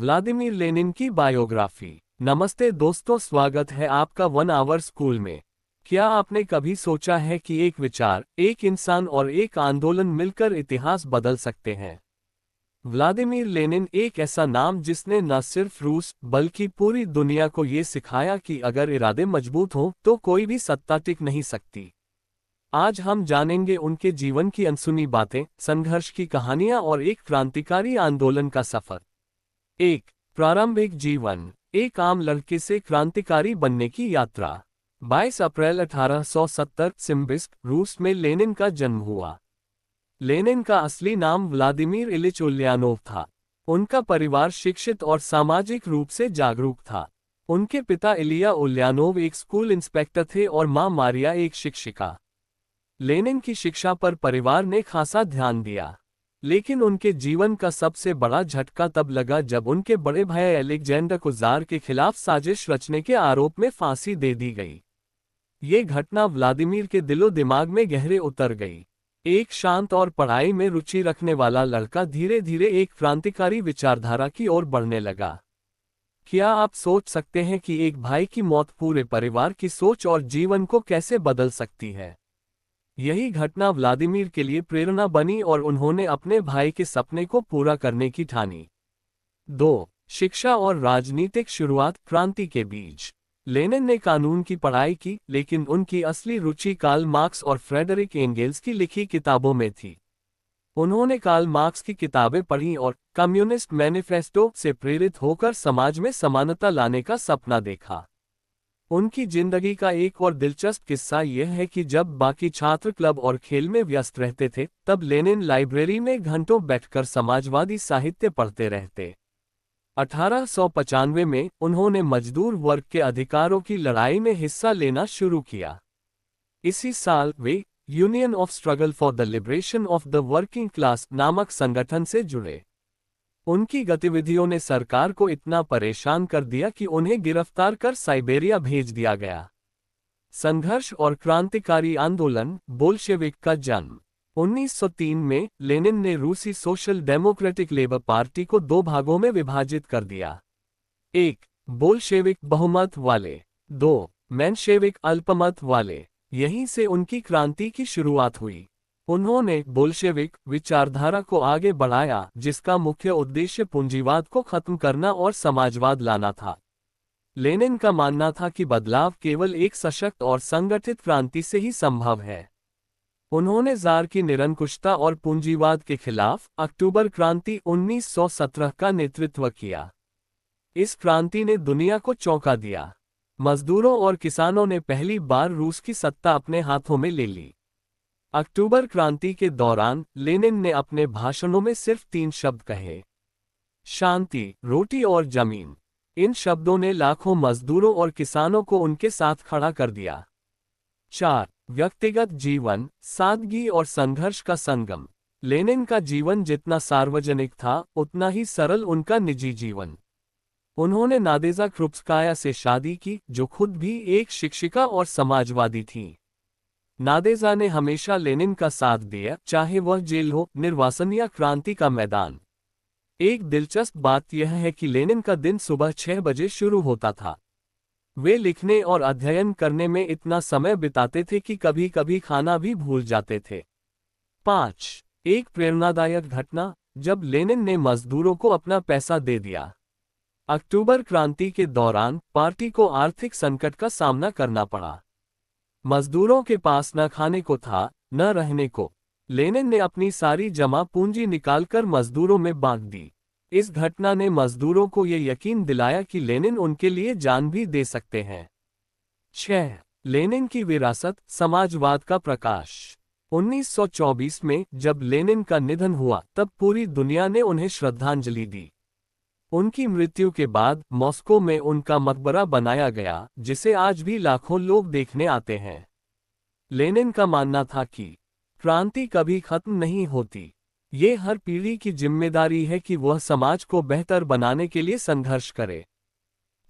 Vladimir Lenin की biography. नमस्ते दोस्तों, स्वागत है आपका 1 आवर स्कूल में। क्या आपने कभी सोचा है कि एक विचार, एक इंसान और एक आंदोलन मिलकर इतिहास बदल सकते हैं? व्लादिमीर लेनिन एक ऐसा नाम जिसने न सिर्फ रूस बल्कि पूरी दुनिया को ये सिखाया कि अगर इरादे मजबूत हों तो कोई भी सत्ता टिक नहीं सकती। आज हम जानेंगे उनके जीवन की अनसुनी बातें, संघर्ष की कहानियां और एक क्रांतिकारी आंदोलन का सफर। एक प्रारंभिक जीवन, एक आम लड़के से क्रांतिकारी बनने की यात्रा। 22 अप्रैल 1870 सिम्बिस्क, रूस में लेनिन का जन्म हुआ। लेनिन का असली नाम व्लादिमीर इलिच उल्यानोव था। उनका परिवार शिक्षित और सामाजिक रूप से जागरूक था। उनके पिता इलिया उल्यानोव एक स्कूल इंस्पेक्टर थे और मां मारिया एक शिक्षिका। लेनिन की शिक्षा पर परिवार ने खासा ध्यान दिया, लेकिन उनके जीवन का सबसे बड़ा झटका तब लगा जब उनके बड़े भाई अलेक्जेंडर को जार के खिलाफ साजिश रचने के आरोप में फांसी दे दी गई। ये घटना व्लादिमीर के दिलो दिमाग में गहरे उतर गई। एक शांत और पढ़ाई में रुचि रखने वाला लड़का धीरे धीरे एक क्रांतिकारी विचारधारा की ओर बढ़ने लगा। क्या आप सोच सकते हैं कि एक भाई की मौत पूरे परिवार की सोच और जीवन को कैसे बदल सकती है? यही घटना व्लादिमीर के लिए प्रेरणा बनी और उन्होंने अपने भाई के सपने को पूरा करने की ठानी। 2. शिक्षा और राजनीतिक शुरुआत, क्रांति के बीज। लेनिन ने कानून की पढ़ाई की, लेकिन उनकी असली रुचि कार्ल मार्क्स और फ्रेडरिक एंगेल्स की लिखी किताबों में थी। उन्होंने कार्ल मार्क्स की किताबें पढ़ी और कम्युनिस्ट मैनिफेस्टो से प्रेरित होकर समाज में समानता लाने का सपना देखा। उनकी जिंदगी का एक और दिलचस्प किस्सा यह है कि जब बाकी छात्र क्लब और खेल में व्यस्त रहते थे, तब लेनिन लाइब्रेरी में घंटों बैठकर समाजवादी साहित्य पढ़ते रहते। 1895 में उन्होंने मजदूर वर्ग के अधिकारों की लड़ाई में हिस्सा लेना शुरू किया। इसी साल वे union of struggle for the liberation of the working class नामक संगठन से जुड़े। उनकी गतिविधियों ने सरकार को इतना परेशान कर दिया कि उन्हें गिरफ्तार कर साइबेरिया भेज दिया गया। संघर्ष और क्रांतिकारी आंदोलन, बोल्शेविक का जन्म। 1903 में लेनिन ने रूसी सोशल डेमोक्रेटिक लेबर पार्टी को 2 भागों में विभाजित कर दिया। 1. बोल्शेविक बहुमत वाले, 2. मेंशेविक अल्पमत वाले। यहीं से उनकी क्रांति की शुरुआत हुई। उन्होंने बोल्शेविक विचारधारा को आगे बढ़ाया, जिसका मुख्य उद्देश्य पूंजीवाद को खत्म करना और समाजवाद लाना था। लेनिन का मानना था कि बदलाव केवल एक सशक्त और संगठित क्रांति से ही संभव है। उन्होंने जार की निरंकुशता और पूंजीवाद के खिलाफ अक्टूबर क्रांति 1917 का नेतृत्व किया। इस क्रांति ने दुनिया को चौंका दिया। मजदूरों और किसानों ने पहली बार रूस की सत्ता अपने हाथों में ले ली। अक्टूबर क्रांति के दौरान लेनिन ने अपने भाषणों में सिर्फ 3 शब्द कहे: शांति, रोटी और जमीन। इन शब्दों ने लाखों मजदूरों और किसानों को उनके साथ खड़ा कर दिया। 4. व्यक्तिगत जीवन, सादगी और संघर्ष का संगम। लेनिन का जीवन जितना सार्वजनिक था, उतना ही सरल उनका निजी जीवन। उन्होंने नादेजा क्रुप्स्काया से शादी की, जो खुद भी एक शिक्षिका और समाजवादी थी। नादेजा ने हमेशा लेनिन का साथ दिया, चाहे वह जेल हो, निर्वासन या क्रांति का मैदान। एक दिलचस्प बात यह है कि लेनिन का दिन सुबह 6 बजे शुरू होता था। वे लिखने और अध्ययन करने में इतना समय बिताते थे कि कभी कभी खाना भी भूल जाते थे। 5. एक प्रेरणादायक घटना, जब लेनिन ने मजदूरों को अपना पैसा दे दिया। अक्टूबर क्रांति के दौरान पार्टी को आर्थिक संकट का सामना करना पड़ा। मजदूरों के पास न खाने को था, न रहने को। लेनिन ने अपनी सारी जमा पूंजी निकालकर मजदूरों में बांट दी। इस घटना ने मजदूरों को ये यकीन दिलाया कि लेनिन उनके लिए जान भी दे सकते हैं। 6. लेनिन की विरासत, समाजवाद का प्रकाश। 1924 में जब लेनिन का निधन हुआ, तब पूरी दुनिया ने उन्हें श्रद्धांजलि दी। उनकी मृत्यु के बाद मॉस्को में उनका मकबरा बनाया गया, जिसे आज भी लाखों लोग देखने आते हैं। लेनिन का मानना था कि क्रांति कभी खत्म नहीं होती। ये हर पीढ़ी की जिम्मेदारी है कि वह समाज को बेहतर बनाने के लिए संघर्ष करे।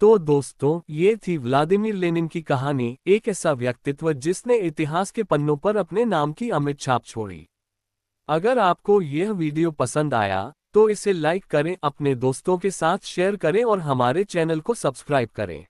तो दोस्तों, ये थी व्लादिमीर लेनिन की कहानी, एक ऐसा व्यक्तित्व जिसने इतिहास के पन्नों पर अपने नाम की अमिट छाप छोड़ी। अगर आपको यह वीडियो पसंद आया तो इसे लाइक करें, अपने दोस्तों के साथ शेयर करें और हमारे चैनल को सब्सक्राइब करें।